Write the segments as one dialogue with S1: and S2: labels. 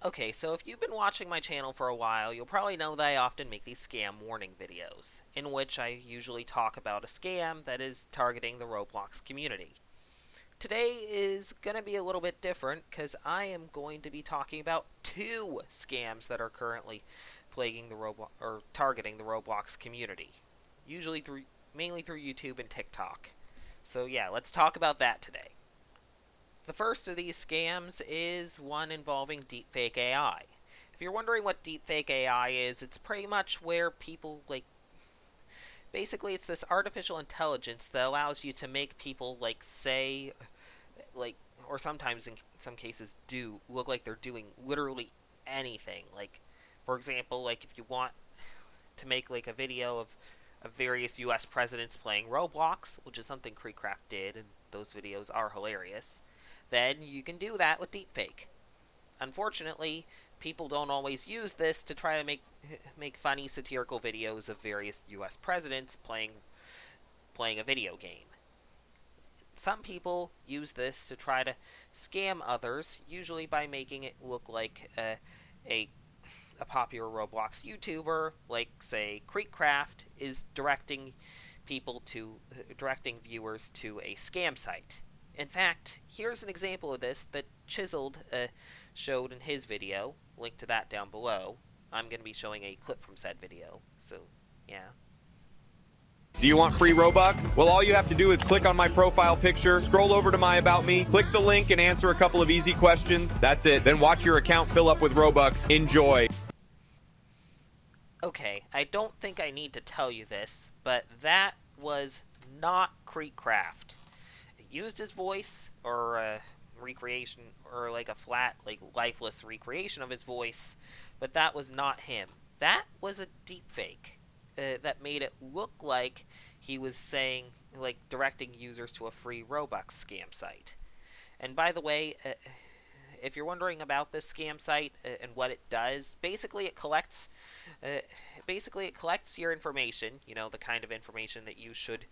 S1: Okay, so if you've been watching my channel for a while, you'll probably know that I often make these scam warning videos, in which I usually talk about a scam that is targeting the Roblox community. Today is going to be a little bit different because I am going to be talking about two scams that are currently plaguing the Roblox or targeting the Roblox community, usually mainly through YouTube and TikTok. So yeah, let's talk about that today. The first of these scams is one involving deepfake AI. If you're wondering what deepfake AI is, it's pretty much where people basically it's this artificial intelligence that allows you to make people say like or sometimes in some cases do look like they're doing literally anything. Like for example, like if you want to make like a video of various US presidents playing Roblox, which is something Creecraft did, and those videos are hilarious, then you can do that with deepfake. Unfortunately, people don't always use this to try to make funny satirical videos of various US presidents playing a video game. Some people use this to try to scam others, usually by making it look like a a popular Roblox YouTuber, like say Creekcraft, is directing viewers to a scam site. In fact, here's an example of this that Chiseled showed in his video. Link to that down below. I'm going to be showing a clip from said video. So, yeah.
S2: Do you want free Robux? Well, all you have to do is click on my profile picture, scroll over to my About Me, click the link, and answer a couple of easy questions. That's it. Then watch your account fill up with Robux. Enjoy.
S1: Okay, I don't think I need to tell you this, but that was not Creekcraft. It used his voice, or a recreation, or like a flat, like lifeless recreation of his voice, but that was not him. That was a deepfake that made it look like he was saying, like, directing users to a free Robux scam site. And by the way, if you're wondering about this scam site and what it does, uh, basically it collects your information. You know, the kind of information that you should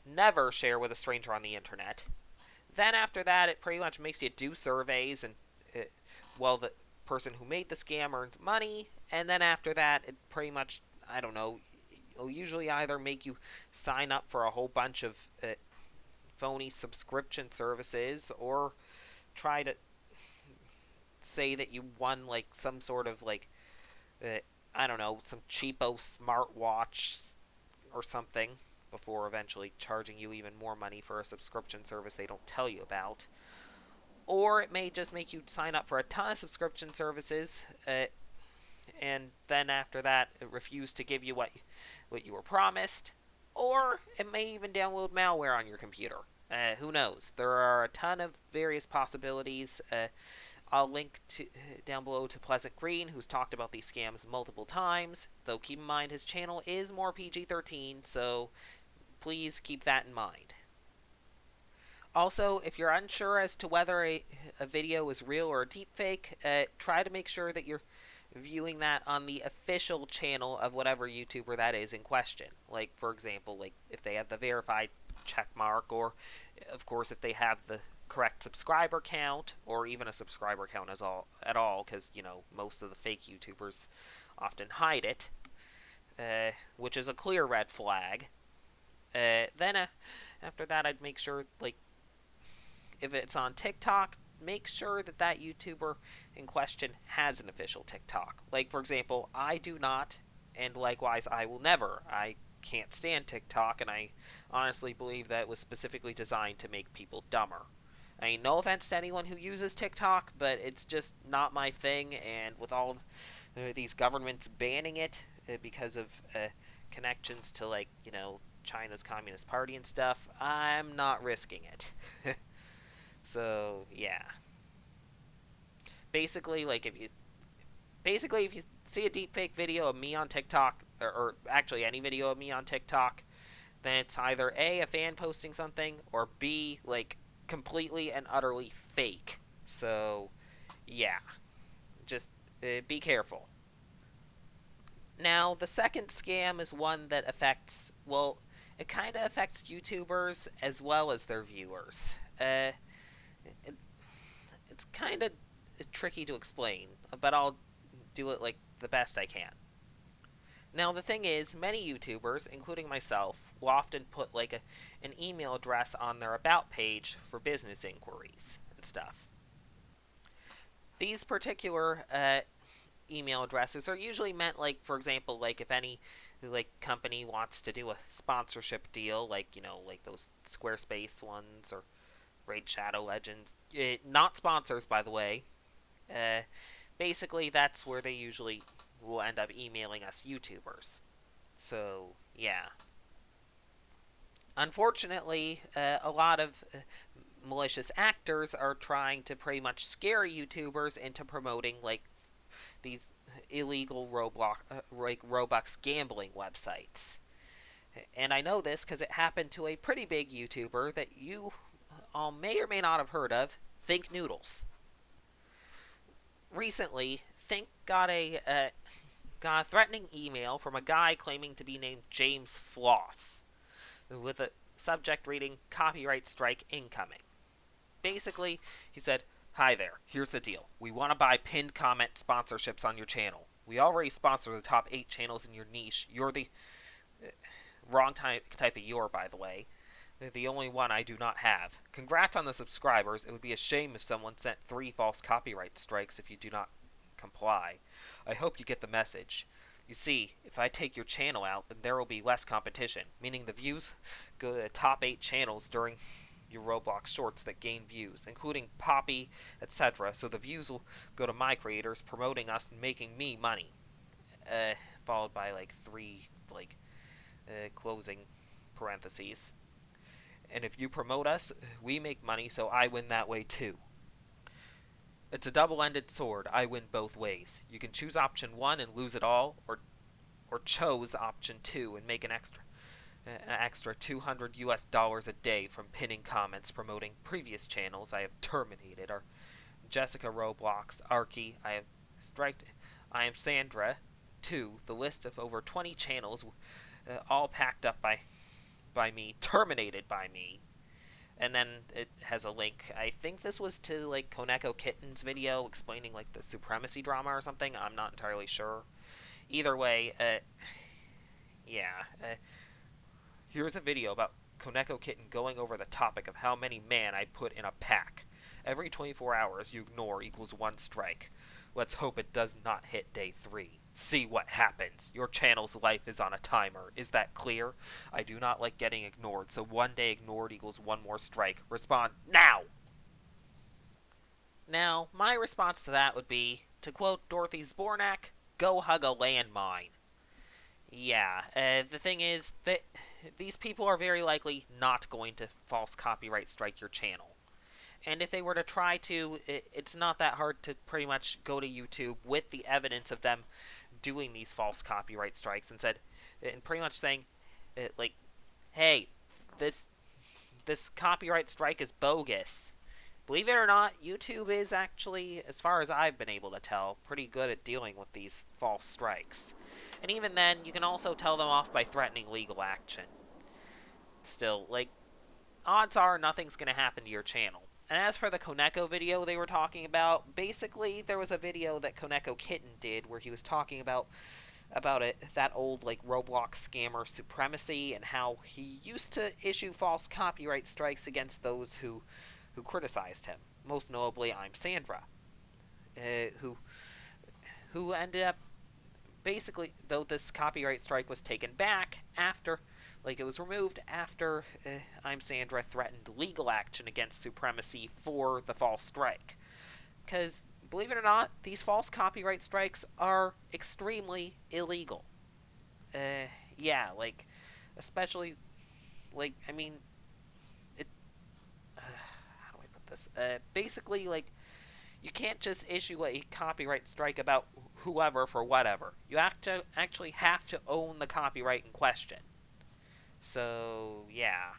S1: never share with a stranger on the internet. Then after that, it pretty much makes you do surveys, and well, the person who made the scam earns money. And then after that, it pretty much, I don't know, it'll usually either make you sign up for a whole bunch of phony subscription services, or try to say that you won like some sort of uh, I don't know, some cheapo smartwatch or something, before eventually charging you even more money for a subscription service they don't tell you about. Or it may just make you sign up for a ton of subscription services, and then after that, it refuse to give you what you were promised. Or it may even download malware on your computer. Who knows? There are a ton of various possibilities. I'll link to down below to Pleasant Green, who's talked about these scams multiple times. Though keep in mind his channel is more PG-13, so please keep that in mind. Also, if you're unsure as to whether a video is real or a deepfake, try to make sure that you're viewing that on the official channel of whatever YouTuber that is in question. Like, for example, like if they have the verified check mark, or of course if they have the correct subscriber count, or even a subscriber count at all, because you know most of the fake YouTubers often hide it, which is a clear red flag. Then after that, I'd make sure, like, if it's on TikTok, make sure that that YouTuber in question has an official TikTok. Like, for example, I do not, and likewise, I will never. I can't stand TikTok, and I honestly believe that it was specifically designed to make people dumber. I mean, no offense to anyone who uses TikTok, but it's just not my thing, and with all these governments banning it because of connections to, like, you know, China's Communist Party and stuff, I'm not risking it. So, yeah. Basically, like, if you see a deepfake video of me on TikTok, or actually any video of me on TikTok, then it's either A, a fan posting something, or B, like, completely and utterly fake. So, yeah. Just be careful. Now, the second scam is one that affects, well, it kind of affects YouTubers as well as their viewers. It, it's kind of tricky to explain, but I'll do it like the best I can. Now the thing is, many YouTubers, including myself, will often put like an email address on their about page for business inquiries and stuff. These particular email addresses are usually meant, like, for example, like if any like company wants to do a sponsorship deal, like, you know, like those Squarespace ones or Raid Shadow Legends. Not sponsors, by the way. Basically, that's where they usually will end up emailing us YouTubers. So, yeah. Unfortunately, a lot of malicious actors are trying to pretty much scare YouTubers into promoting, like, these illegal Roblox gambling websites. And I know this because it happened to a pretty big YouTuber that you all may or may not have heard of, Think Noodles. Recently, Think got a threatening email from a guy claiming to be named James Floss, with a subject reading, "Copyright strike incoming." Basically, he said, "Hi there, here's the deal. We want to buy pinned comment sponsorships on your channel. We already sponsor the top 8 channels in your niche. You're the wrong type of you're, by the way. The only one I do not have. Congrats on the subscribers. It would be a shame if someone sent 3 false copyright strikes if you do not comply. I hope you get the message. You see, if I take your channel out, then there will be less competition, meaning the views go to the top 8 channels during your Roblox shorts that gain views, including Poppy, etc. So the views will go to my creators, promoting us and making me money." Followed by like 3 closing parentheses. "And if you promote us, we make money, so I win that way too. It's a double-ended sword. I win both ways. You can choose option 1 and lose it all, or chose option 2 and make an extra $200 a day from pinning comments promoting previous channels I have terminated are Jessica Roblox, Arky, I am Sandra, 2, the list of over 20 channels, all packed up by me, terminated by me." And then it has a link. I think this was to like Koneko Kitten's video explaining like the supremacy drama or something. I'm not entirely sure. Either way, here's a video about Koneko Kitten going over the topic of how many man I put in a pack. Every 24 hours you ignore equals 1 strike. Let's hope it does not hit day 3. See what happens. Your channel's life is on a timer. Is that clear? I do not like getting ignored, so 1 day ignored equals 1 more strike. Respond now! Now, my response to that would be, to quote Dorothy Zbornak, "Go hug a landmine." Yeah, the thing is that these people are very likely not going to false copyright strike your channel. And if they were to try to, it's not that hard to pretty much go to YouTube with the evidence of them doing these false copyright strikes and pretty much saying, like, "Hey, this copyright strike is bogus." Believe it or not, YouTube is actually, as far as I've been able to tell, pretty good at dealing with these false strikes. And even then, you can also tell them off by threatening legal action. Still, like, odds are nothing's going to happen to your channel. And as for the Koneko video they were talking about, basically there was a video that Koneko Kitten did where he was talking about that old like Roblox scammer Supremacy and how he used to issue false copyright strikes against those who criticized him. Most notably, I'm Sandra, who ended up basically, though this copyright strike was taken back after. Like, it was removed after I'm Sandra threatened legal action against Supremacy for the false strike. Because, believe it or not, these false copyright strikes are extremely illegal. Yeah, like, especially, like, I mean, how do I put this? Basically, like, you can't just issue a copyright strike about whoever for whatever. You actually have to own the copyright in question. So, yeah.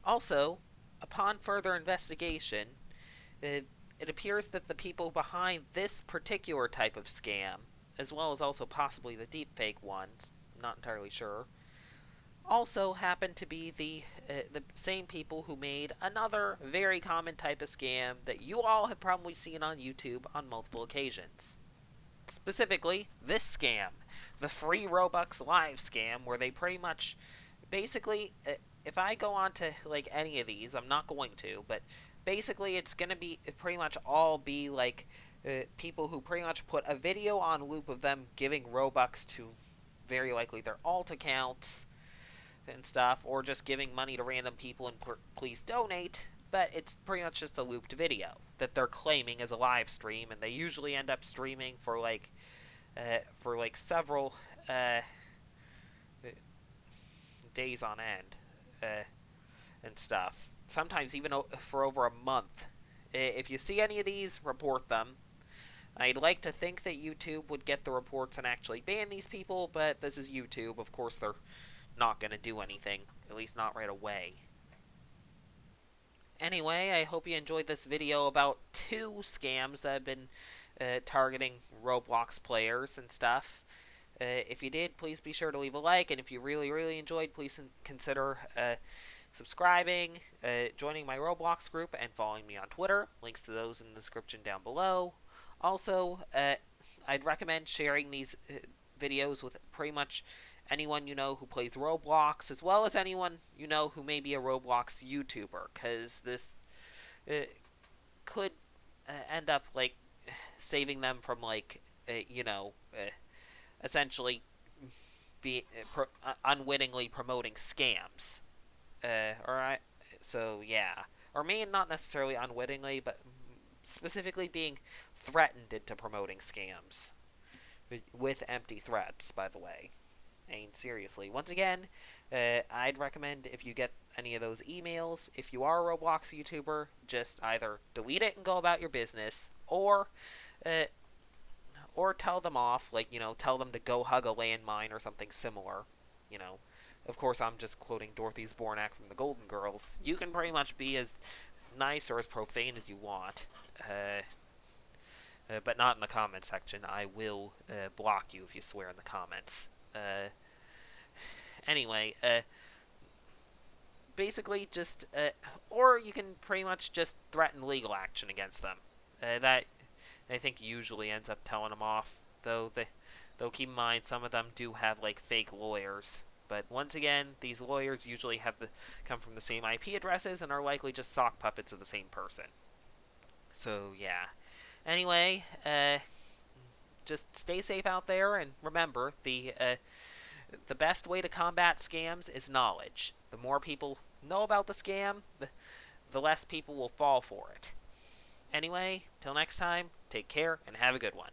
S1: Also, upon further investigation, it appears that the people behind this particular type of scam, as well as also possibly the deepfake ones, not entirely sure, also happen to be the same people who made another very common type of scam that you all have probably seen on YouTube on multiple occasions. Specifically, this scam, the free Robux live scam, where they pretty much, basically, if I go on to like any of these, I'm not going to, but basically it's gonna be pretty much all be like people who pretty much put a video on loop of them giving Robux to very likely their alt accounts and stuff, or just giving money to random people and please donate. But it's pretty much just a looped video that they're claiming as a live stream, and they usually end up streaming for like several days on end and stuff. Sometimes even for over a month. If you see any of these, report them. I'd like to think that YouTube would get the reports and actually ban these people, but this is YouTube. Of course, they're not going to do anything, at least not right away. Anyway, I hope you enjoyed this video about 2 scams that have been targeting Roblox players and stuff. If you did, please be sure to leave a like, and if you really enjoyed, please consider subscribing, joining my Roblox group, and following me on Twitter. Links to those in the description down below. Also, I'd recommend sharing these videos with pretty much anyone you know who plays Roblox, as well as anyone you know who may be a Roblox YouTuber, because this could end up like saving them from like essentially be unwittingly promoting scams. Alright, so yeah, or maybe not necessarily unwittingly, but specifically being threatened into promoting scams with empty threats, by the way. Seriously. Once again, I'd recommend if you get any of those emails, if you are a Roblox YouTuber, just either delete it and go about your business, or tell them off, like, tell them to go hug a landmine or something similar, Of course, I'm just quoting Dorothy Zbornak from the Golden Girls. You can pretty much be as nice or as profane as you want, but not in the comment section. I will block you if you swear in the comments. Anyway, basically just, or you can pretty much just threaten legal action against them. That, I think, usually ends up telling them off, though keep in mind, some of them do have, like, fake lawyers. But once again, these lawyers usually come from the same IP addresses and are likely just sock puppets of the same person. So, yeah. Anyway, just stay safe out there, and remember, the best way to combat scams is knowledge. The more people know about the scam, the less people will fall for it. Anyway, till next time, take care and have a good one.